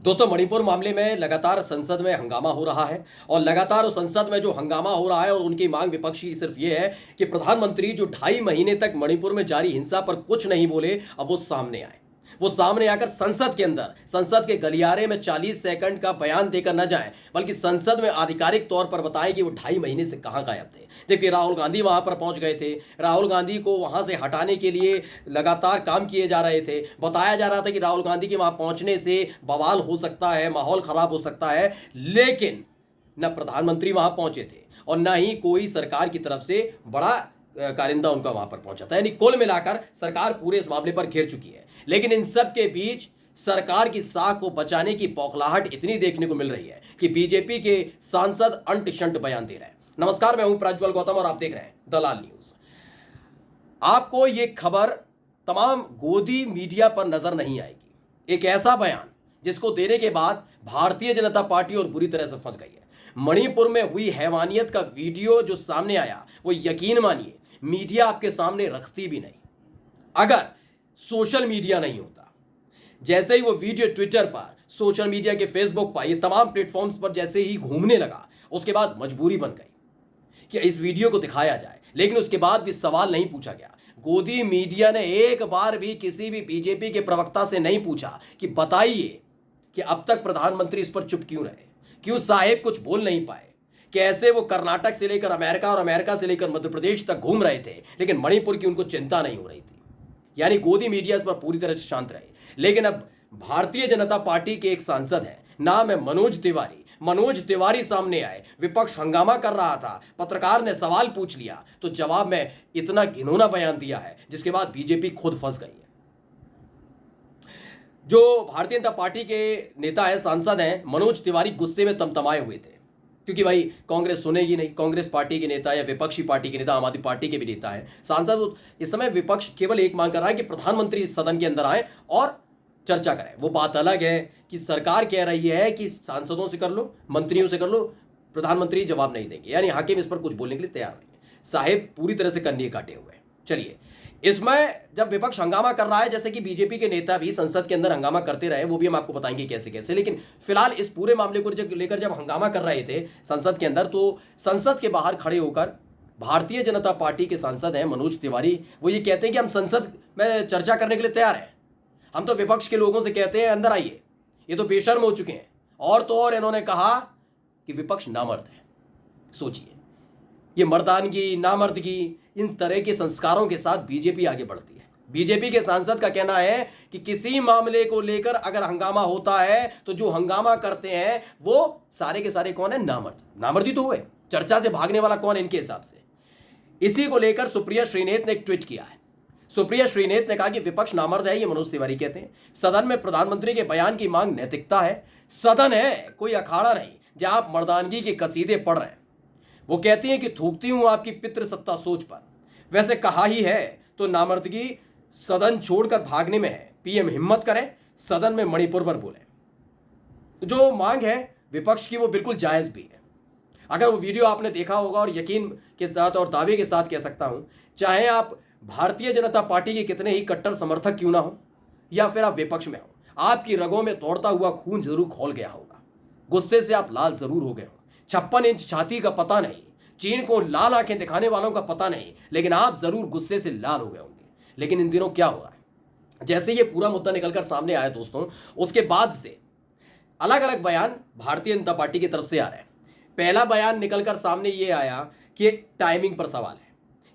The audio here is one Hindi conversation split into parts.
दोस्तों, मणिपुर मामले में लगातार संसद में हंगामा हो रहा है और लगातार उस संसद में जो हंगामा हो रहा है और उनकी मांग विपक्ष की सिर्फ ये है कि प्रधानमंत्री जो 2.5 महीने तक मणिपुर में जारी हिंसा पर कुछ नहीं बोले, अब वो सामने आए। वो सामने आकर संसद के अंदर, संसद के गलियारे में 40 सेकंड का बयान देकर न जाएं, बल्कि संसद में आधिकारिक तौर पर बताएं कि वो 2.5 महीने से कहां गायब थे। जबकि राहुल गांधी वहां पर पहुंच गए थे, राहुल गांधी को वहां से हटाने के लिए लगातार काम किए जा रहे थे। बताया जा रहा था कि राहुल गांधी के वहां पहुंचने से बवाल हो सकता है, माहौल खराब हो सकता है, लेकिन न प्रधानमंत्री वहां पहुंचे थे और न ही कोई सरकार की तरफ से बड़ा कारिंदा उनका वहां पर पहुंचा था। यानी कुल मिलाकर सरकार पूरे इस मामले पर घिर चुकी है। लेकिन इन सब के बीच सरकार की साख को बचाने की बौखलाहट इतनी देखने को मिल रही है कि बीजेपी के सांसद अंट शंट बयान दे रहे हैं। नमस्कार, मैं हूं प्रज्वल गौतम और आप देख रहे हैं दलाल न्यूज। आपको यह खबर तमाम गोदी मीडिया पर नजर नहीं आएगी। एक ऐसा बयान जिसको देने के बाद भारतीय जनता पार्टी और बुरी तरह से फंस गई है। मणिपुर में हुई हैवानियत का वीडियो जो सामने आया, वो यकीन मानिए मीडिया आपके सामने रखती भी नहीं। अगर सोशल मीडिया नहीं होता, जैसे ही वो वीडियो ट्विटर पर, सोशल मीडिया के फेसबुक पर, ये तमाम प्लेटफॉर्म्स पर जैसे ही घूमने लगा, उसके बाद मजबूरी बन गई कि इस वीडियो को दिखाया जाए। लेकिन उसके बाद भी सवाल नहीं पूछा गया। गोदी मीडिया ने एक बार भी किसी भी बीजेपी के प्रवक्ता से नहीं पूछा कि बताइए कि अब तक प्रधानमंत्री इस पर चुप क्यों रहे, क्यों साहेब कुछ बोल नहीं पाए। कैसे वो कर्नाटक से लेकर अमेरिका और अमेरिका से लेकर मध्य प्रदेश तक घूम रहे थे, लेकिन मणिपुर की उनको चिंता नहीं हो रही थी। यानी गोदी मीडिया इस पर पूरी तरह से शांत रहे। लेकिन अब भारतीय जनता पार्टी के एक सांसद हैं, नाम है मनोज तिवारी। मनोज तिवारी सामने आए, विपक्ष हंगामा कर रहा था, पत्रकार ने सवाल पूछ लिया तो जवाब में इतना घिनौना बयान दिया है जिसके बाद बीजेपी खुद फंस गई है। जो भारतीय जनता पार्टी के नेता है, सांसद हैं मनोज तिवारी, गुस्से में तमतमाए हुए थे क्योंकि भाई कांग्रेस सुनेगी नहीं। कांग्रेस पार्टी के नेता या विपक्षी पार्टी के नेता, आम आदमी पार्टी के भी नेता हैं, सांसद। इस समय विपक्ष केवल एक मांग कर रहा है कि प्रधानमंत्री सदन के अंदर आए और चर्चा करें। वो बात अलग है कि सरकार कह रही है कि सांसदों से कर लो, मंत्रियों से कर लो, प्रधानमंत्री जवाब नहीं देंगे। यानी हाकिम इस पर कुछ बोलने के लिए तैयार नहीं है। साहेब पूरी तरह से कन्नी काटे हुए हैं। चलिए, इसमें जब विपक्ष हंगामा कर रहा है, जैसे कि बीजेपी के नेता भी संसद के अंदर हंगामा करते रहे, वो भी हम आपको बताएंगे कैसे कैसे। लेकिन फिलहाल इस पूरे मामले को लेकर जब हंगामा कर रहे थे संसद के अंदर, तो संसद के बाहर खड़े होकर भारतीय जनता पार्टी के सांसद हैं मनोज तिवारी, वो ये कहते हैं कि हम संसद में चर्चा करने के लिए तैयार हैं। हम तो विपक्ष के लोगों से कहते हैं अंदर आइए, ये तो बेशर्म हो चुके हैं। और तो और इन्होंने कहा कि विपक्ष नामर्द है। सोचिए, ये मर्दानगी, नामर्दगी, इन तरह के संस्कारों के साथ बीजेपी आगे बढ़ती है। बीजेपी के सांसद का कहना है कि किसी मामले को लेकर अगर हंगामा होता है तो जो हंगामा करते हैं वो सारे के सारे कौन है? नामर्द। नामर्दी तो हुए, चर्चा से भागने वाला कौन है इनके हिसाब से? इसी को लेकर सुप्रिया श्रीनेत ने एक ट्वीट किया है। सुप्रिया श्रीनेत ने कहा कि विपक्ष नामर्द है, ये मनोज तिवारी कहते हैं। सदन में प्रधानमंत्री के बयान की मांग नैतिकता है। सदन है, कोई अखाड़ा नहीं जहां आप मर्दानगी के कसीदे पढ़ रहे हैं। वो कहती हैं कि थूकती हूं आपकी पितृसत्ता सोच पर। वैसे कहा ही है तो नामर्दगी सदन छोड़कर भागने में है। पीएम हिम्मत करें, सदन में मणिपुर पर बोले। जो मांग है विपक्ष की वो बिल्कुल जायज भी है। अगर वो वीडियो आपने देखा होगा, और यकीन के साथ और दावे के साथ कह सकता हूं, चाहे आप भारतीय जनता पार्टी के कितने ही कट्टर समर्थक क्यों ना हो, या फिर आप विपक्ष में हो, आपकी रगों में दौड़ता हुआ खून जरूर खौल गया होगा। गुस्से से आप लाल जरूर हो गए हो। 56 इंच छाती का पता नहीं, चीन को लाल आंखें दिखाने वालों का पता नहीं, लेकिन आप जरूर गुस्से से लाल हो गए होंगे। लेकिन इन दिनों क्या हो रहा है, जैसे ये पूरा मुद्दा निकलकर सामने आया दोस्तों, उसके बाद से अलग अलग बयान भारतीय जनता पार्टी की तरफ से आ रहे हैं। पहला बयान निकलकर सामने ये आया कि टाइमिंग पर सवाल है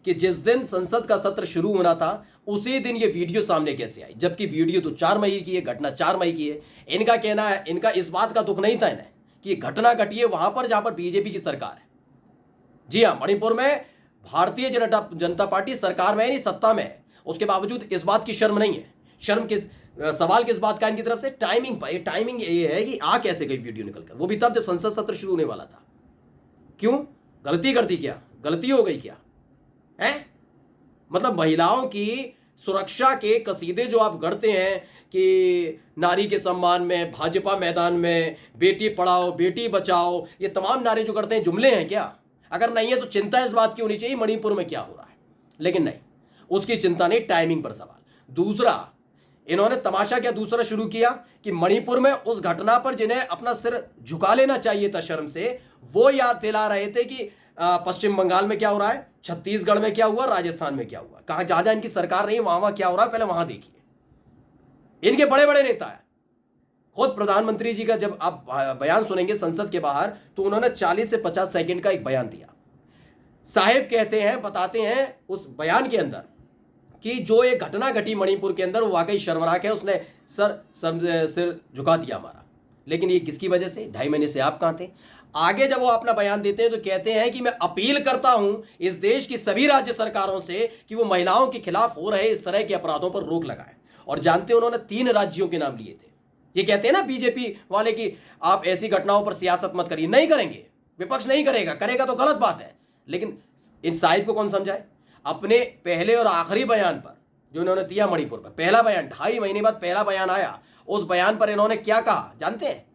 कि जिस दिन संसद का सत्र शुरू होना था उसी दिन ये वीडियो सामने कैसे आई, जबकि वीडियो तो 4 मई की है, घटना 4 मई की है। इनका कहना है, इनका इस बात का दुख नहीं था इन्हें कि ये घटना घटी है वहां पर जहां पर बीजेपी की सरकार है। जी हां, मणिपुर में भारतीय जनता पार्टी सरकार में है, नहीं सत्ता में है। उसके बावजूद इस बात की शर्म नहीं है। शर्म किस सवाल किस बात का इनकी तरफ से? टाइमिंग पर। टाइमिंग ये है कि आ कैसे गई वीडियो निकलकर, वो भी तब जब संसद सत्र शुरू होने वाला था। क्यों? गलती कर दी क्या? गलती हो गई क्या है? मतलब महिलाओं की सुरक्षा के कसीदे जो आप गढ़ते हैं कि नारी के सम्मान में, भाजपा मैदान में, बेटी पढ़ाओ बेटी बचाओ, ये तमाम नारे जो करते हैं जुमले हैं क्या? अगर नहीं है तो चिंता इस बात की होनी चाहिए मणिपुर में क्या हो रहा है। लेकिन नहीं, उसकी चिंता नहीं, टाइमिंग पर सवाल। दूसरा, इन्होंने तमाशा क्या दूसरा शुरू किया कि मणिपुर में उस घटना पर जिन्हें अपना सिर झुका लेना चाहिए था शर्म से, वो याद दिला रहे थे कि पश्चिम बंगाल में क्या हो रहा है, छत्तीसगढ़ में क्या हुआ, राजस्थान में क्या हुआ, कहां जहां जहां इनकी सरकार नहीं वहां वहां क्या हो रहा है, पहले वहां देखिए। इनके बड़े बड़े नेता है, खुद प्रधानमंत्री जी का जब आप बयान सुनेंगे संसद के बाहर, तो उन्होंने 40 से 50 सेकंड का एक बयान दिया। साहेब कहते हैं, बताते हैं उस बयान के अंदर कि जो एक घटना घटी मणिपुर के अंदर वो वाकई शर्मनाक है, उसने सिर झुका दिया हमारा। लेकिन ये किसकी वजह से? 2.5 महीने से आप कहां थे? आगे जब वो अपना बयान देते हैं तो कहते हैं कि मैं अपील करता हूं इस देश की सभी राज्य सरकारों से कि वो महिलाओं के खिलाफ हो रहे इस तरह के अपराधों पर रोक लगाएं। और जानते हैं उन्होंने 3 राज्यों के नाम लिए थे। ये कहते हैं ना बीजेपी वाले कि आप ऐसी घटनाओं पर सियासत मत करिए। नहीं करेंगे, विपक्ष नहीं करेगा, करेगा तो गलत बात है। लेकिन इन साहिब को कौन समझाए? अपने पहले और आखिरी बयान पर जो इन्होंने दिया मणिपुर पर, पहला बयान 2.5 महीने बाद पहला बयान आया, उस बयान पर इन्होंने क्या कहा जानते हैं?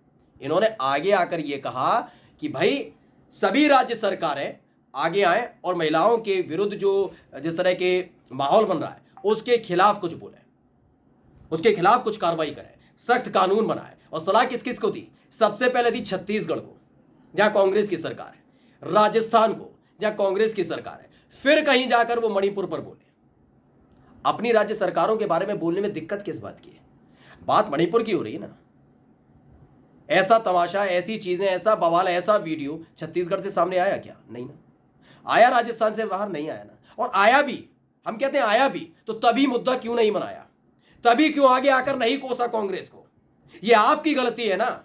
इन्होंने आगे आकर यह कहा कि भाई सभी राज्य सरकारें आगे आए और महिलाओं के विरुद्ध जो जिस तरह के माहौल बन रहा है उसके खिलाफ कुछ बोले, उसके खिलाफ कुछ कार्रवाई करें, सख्त कानून बनाए। और सलाह किस किस को दी? सबसे पहले दी छत्तीसगढ़ को जहां कांग्रेस की सरकार है, राजस्थान को जहां कांग्रेस की सरकार है, फिर कहीं जाकर वो मणिपुर पर बोले। अपनी राज्य सरकारों के बारे में बोलने में दिक्कत किस बात की है? बात मणिपुर की हो रही है ना। ऐसा तमाशा, ऐसी चीजें, ऐसा बवाल, ऐसा वीडियो छत्तीसगढ़ से सामने आया क्या? नहीं ना। आया राजस्थान से बाहर? नहीं आया ना। और आया भी, हम कहते हैं आया भी, तो तभी मुद्दा क्यों नहीं बनाया? तभी क्यों आगे आकर नहीं कोसा कांग्रेस को? यह आपकी गलती है ना।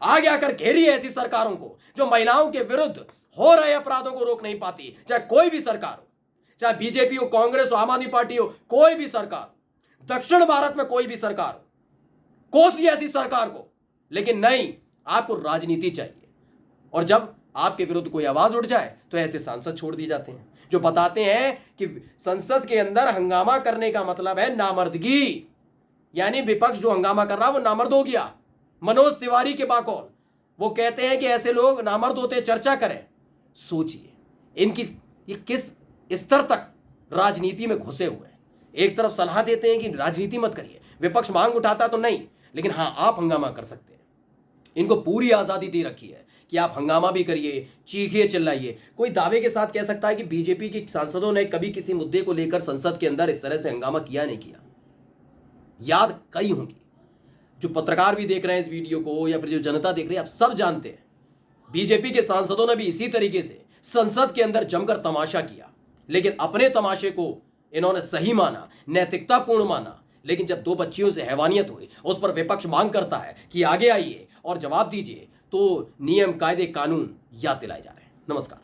आगे आकर घेरी ऐसी सरकारों को जो महिलाओं के विरुद्ध हो रहे अपराधों को रोक नहीं पाती, चाहे कोई भी सरकार हो, चाहे बीजेपी हो, कांग्रेस हो, आम आदमी पार्टी हो, कोई भी सरकार, दक्षिण भारत में कोई भी सरकार हो, कोसी ऐसी सरकार को। लेकिन नहीं, आपको राजनीति चाहिए। और जब आपके विरुद्ध कोई आवाज उठ जाए तो ऐसे सांसद छोड़ दिए जाते हैं जो बताते हैं कि संसद के अंदर हंगामा करने का मतलब है नामर्दगी, यानी विपक्ष जो हंगामा कर रहा है वो नामर्द हो गया। मनोज तिवारी के बाकौल वो कहते हैं कि ऐसे लोग नामर्द होते, चर्चा करें। सोचिए इनकी ये किस स्तर तक राजनीति में घुसे हुए हैं। एक तरफ सलाह देते हैं कि राजनीति मत करिए, विपक्ष मांग उठाता तो नहीं, लेकिन हां आप हंगामा कर सकते हैं। इनको पूरी आजादी दे रखी है कि आप हंगामा भी करिए, चीखिए, चिल्लाइए। कोई दावे के साथ कह सकता है कि बीजेपी के सांसदों ने कभी किसी मुद्दे को लेकर संसद के अंदर इस तरह से हंगामा किया नहीं किया? याद कई होंगी। जो पत्रकार भी देख रहे हैं इस वीडियो को या फिर जो जनता देख रही है, आप सब जानते हैं बीजेपी के सांसदों ने भी इसी तरीके से संसद के अंदर जमकर तमाशा किया। लेकिन अपने तमाशे को इन्होंने सही माना, नैतिकतापूर्ण माना। लेकिन जब 2 बच्चियों से हैवानियत हुई, उस पर विपक्ष मांग करता है कि आगे आइए और जवाब दीजिए, तो नियम, कायदे, कानून याद दिलाए जा रहे हैं। नमस्कार।